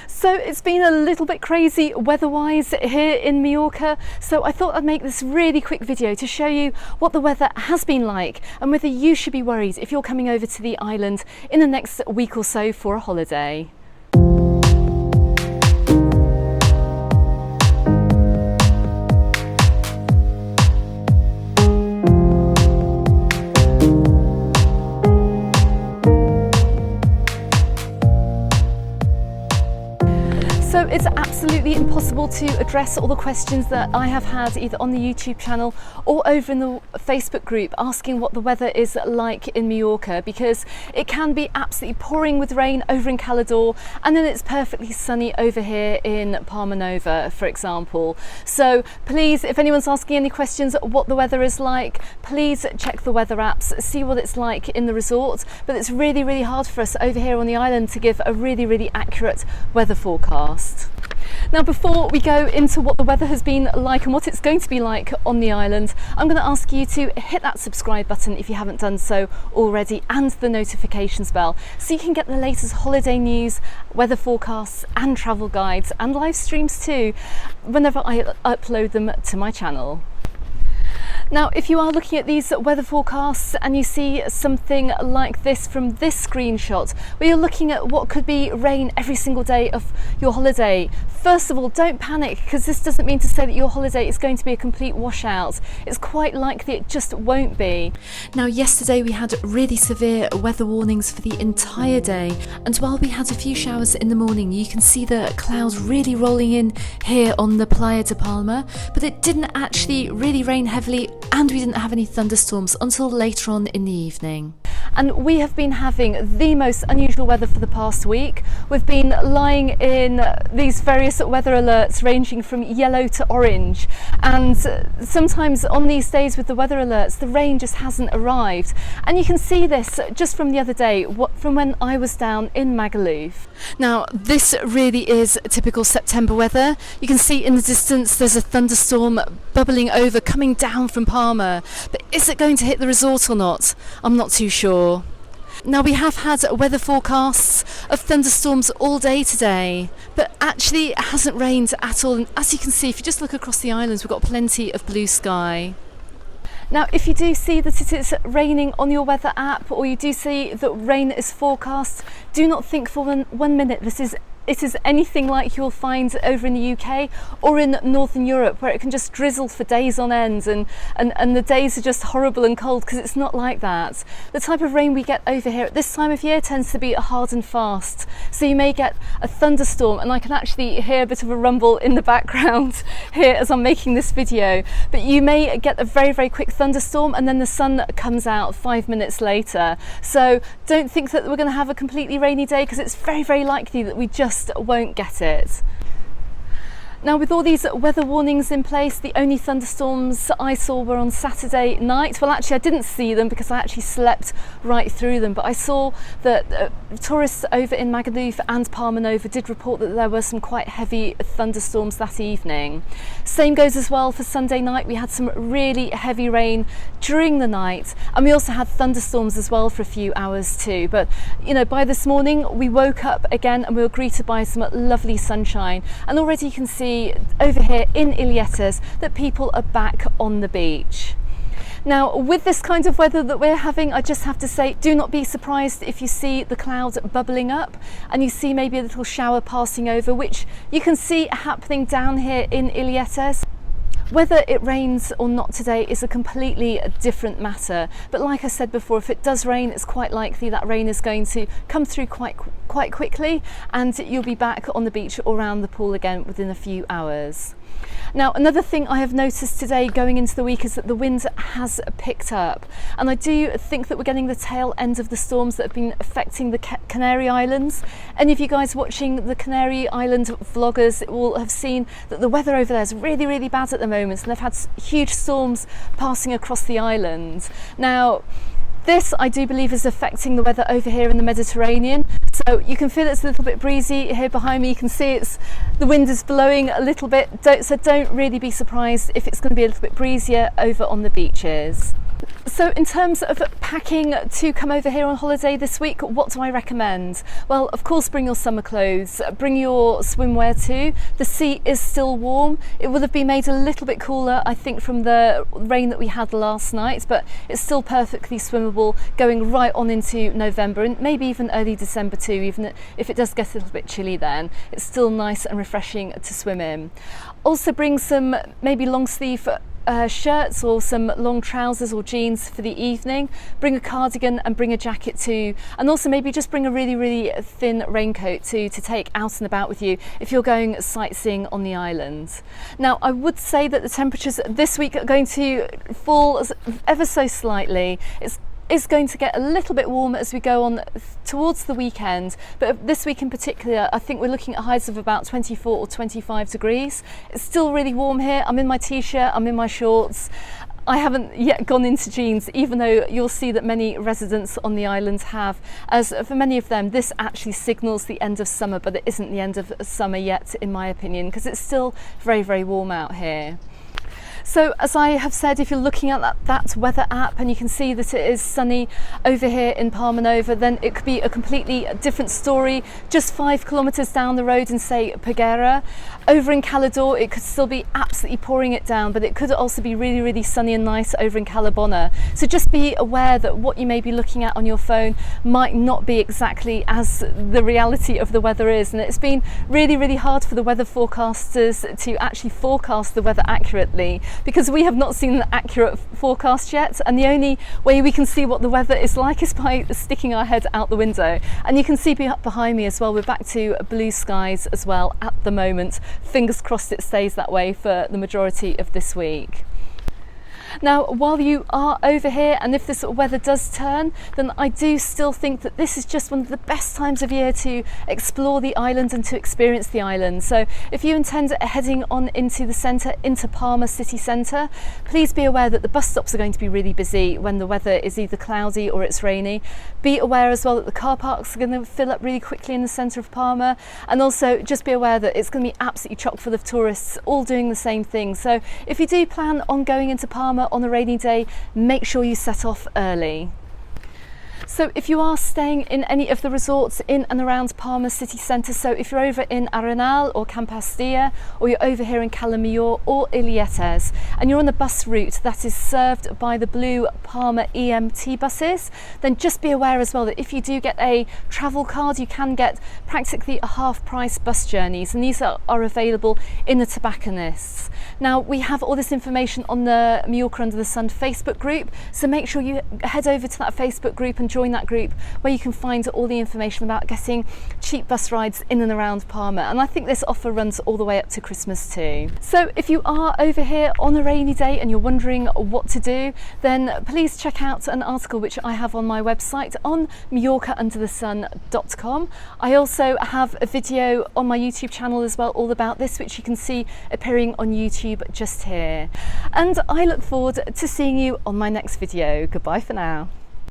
So it's been a little bit crazy weather-wise here in Mallorca, so I thought I'd make this really quick video to show you what the weather has been like and whether you should be worried if you're coming over to the island in the next week or so for a holiday. So it's absolutely impossible to address all the questions that I have had either on the YouTube channel or over in the Facebook group asking what the weather is like in Mallorca, because it can be absolutely pouring with rain over in Cala Mayor and then it's perfectly sunny over here in Palma, for example. So please, if anyone's asking any questions what the weather is like, please check the weather apps, see what it's like in the resort. But it's really hard for us over here on the island to give a really accurate weather forecast. Now, before we go into what the weather has been like and what it's going to be like on the island, I'm going to ask you to hit that subscribe button if you haven't done so already, and the notifications bell, so you can get the latest holiday news, weather forecasts and travel guides and live streams too whenever I upload them to my channel. Now, if you are looking at these weather forecasts and you see something like this from this screenshot, where you're looking at what could be rain every single day of your holiday, first of all, don't panic, because this doesn't mean to say that your holiday is going to be a complete washout. It's quite likely it just won't be. Now, yesterday we had really severe weather warnings for the entire day, and while we had a few showers in the morning, you can see the clouds really rolling in here on the Playa de Palma, but it didn't actually really rain heavily, and we didn't have any thunderstorms until later on in the evening. And we have been having the most unusual weather for the past week. We've been lying in these various weather alerts ranging from yellow to orange, and sometimes on these days with the weather alerts the rain just hasn't arrived. And you can see this just from the other day, from when I was down in Magaluf. Now, this really is typical September weather. You can see in the distance there's a thunderstorm bubbling over coming down from Palma, but is it going to hit the resort or not? I'm not too sure. Now, we have had weather forecasts of thunderstorms all day today, but actually it hasn't rained at all. And as you can see, if you just look across the islands, we've got plenty of blue sky. Now, if you do see that it is raining on your weather app, or you do see that rain is forecast, do not think for one minute it is anything like you'll find over in the UK or in Northern Europe, where it can just drizzle for days on end and the days are just horrible and cold, because it's not like that. The type of rain we get over here at this time of year tends to be hard and fast. So you may get a thunderstorm, and I can actually hear a bit of a rumble in the background here as I'm making this video, but you may get a very quick thunderstorm and then the sun comes out 5 minutes later. So don't think that we're going to have a completely rainy day, because it's very likely that we just won't get it. Now, with all these weather warnings in place, the only thunderstorms I saw were on Saturday night. Well, actually I didn't see them because I actually slept right through them, but I saw that tourists over in Magaluf and Palma did report that there were some quite heavy thunderstorms that evening. Same goes as well for Sunday night. We had some really heavy rain during the night, and we also had thunderstorms as well for a few hours too. But you know, by this morning we woke up again and we were greeted by some lovely sunshine, and already you can see over here in Illetas that people are back on the beach. Now, with this kind of weather that we're having, I just have to say, do not be surprised if you see the clouds bubbling up and you see maybe a little shower passing over, which you can see happening down here in Illetas. Whether it rains or not today is a completely different matter, but like I said before, if it does rain, it's quite likely that rain is going to come through quite quickly, and you'll be back on the beach or around the pool again within a few hours. Now, another thing I have noticed today going into the week is that the wind has picked up, and I do think that we're getting the tail end of the storms that have been affecting the Canary Islands. Any of you guys watching the Canary Island vloggers will have seen that the weather over there is really bad at the moment, and they've had huge storms passing across the island. Now, this, I do believe, is affecting the weather over here in the Mediterranean. So you can feel it's a little bit breezy here behind me. You can see the wind is blowing a little bit. So don't really be surprised if it's going to be a little bit breezier over on the beaches. So in terms of packing to come over here on holiday this week, what do I recommend? Well, of course, bring your summer clothes, bring your swimwear too. The sea is still warm. It would have been made a little bit cooler, I think, from the rain that we had last night, but it's still perfectly swimmable going right on into November and maybe even early December too, even if it does get a little bit chilly then. It's still nice and refreshing to swim in. Also bring some maybe long sleeve shirts or some long trousers or jeans for the evening. Bring a cardigan and bring a jacket too, and also maybe just bring a really thin raincoat to take out and about with you if you're going sightseeing on the island. Now, I would say that the temperatures this week are going to fall ever so slightly. It's going to get a little bit warmer as we go on towards the weekend, but this week in particular I think we're looking at highs of about 24 or 25 degrees. It's still really warm here. I'm in my t-shirt, I'm in my shorts. I haven't yet gone into jeans, even though you'll see that many residents on the island have, as for many of them this actually signals the end of summer, but it isn't the end of summer yet in my opinion, because it's still very warm out here. So as I have said, if you're looking at that weather app and you can see that it is sunny over here in Palma Nova, then it could be a completely different story just 5 kilometres down the road in, say, Peguera. Over in Calador, it could still be absolutely pouring it down, but it could also be really sunny and nice over in Calabona. So just be aware that what you may be looking at on your phone might not be exactly as the reality of the weather is. And it's been really hard for the weather forecasters to actually forecast the weather accurately, because we have not seen an accurate forecast yet, and the only way we can see what the weather is like is by sticking our head out the window. And you can see behind me as well, we're back to blue skies as well at the moment. Fingers crossed it stays that way for the majority of this week. Now, while you are over here, and if this weather does turn, then I do still think that this is just one of the best times of year to explore the island and to experience the island. So if you intend heading on into the centre, into Palma city centre, please be aware that the bus stops are going to be really busy when the weather is either cloudy or it's rainy. Be aware as well that the car parks are going to fill up really quickly in the centre of Palma, and also just be aware that it's going to be absolutely chock full of tourists all doing the same thing. So if you do plan on going into Palma on a rainy day, make sure you set off early. So if you are staying in any of the resorts in and around Palma city centre, so if you're over in Arenal or Pastilla, or you're over here in Cala Mayor or Illetas, and you're on the bus route that is served by the blue Palma EMT buses, then just be aware as well that if you do get a travel card, you can get practically a half-price bus journeys, and these are available in the tobacconists. Now, we have all this information on the Mallorca Under the Sun Facebook group, so make sure you head over to that Facebook group and join that group, where you can find all the information about getting cheap bus rides in and around Palma. And I think this offer runs all the way up to Christmas too. So if you are over here on a rainy day and you're wondering what to do, then please check out an article which I have on my website on majorcaunderthesun.com. I also have a video on my YouTube channel as well, all about this, which you can see appearing on YouTube just here. And I look forward to seeing you on my next video. Goodbye for now.